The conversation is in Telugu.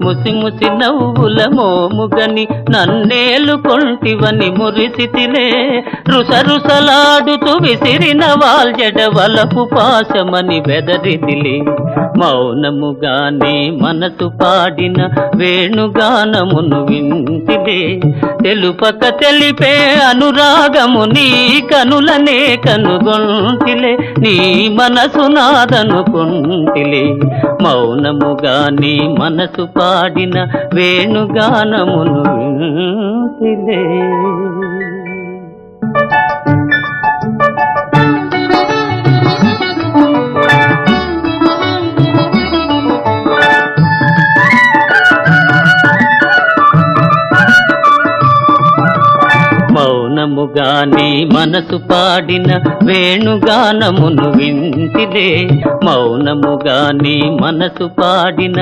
ముసి ముసి నవ్వుల మోముగని నన్నేలుకొంటివని మురిసితిలే రుసరుసలాడుతూ విసిరిన వాల్జడ వలపు పాశమని బెదరిదిలే మౌనముగానే మనసు పాడిన వేణుగానమును వింటిలే తెలుపక తెలిపే అనురాగము నీ కనులనే కనుగొంటిలే నీ మనసు నాదనుకుంటిలే మౌనముగానే మనసు పాడిన వేణుగానమును వింటిలే మౌనముగానే మనసు పాడిన వేణుగానమును వింటిలే మౌనముగానే మనసు పాడిన